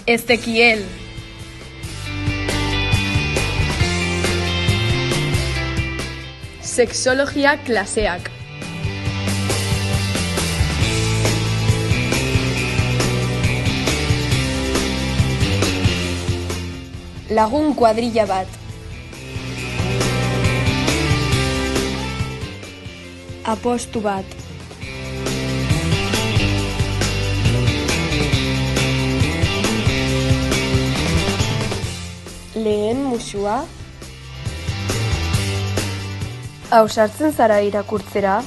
Ezekiel. Sexologia klaseak. Lagun kuadrilla bat. Apostu bat. Lehen musua. Ausartzen zara irakurtzera?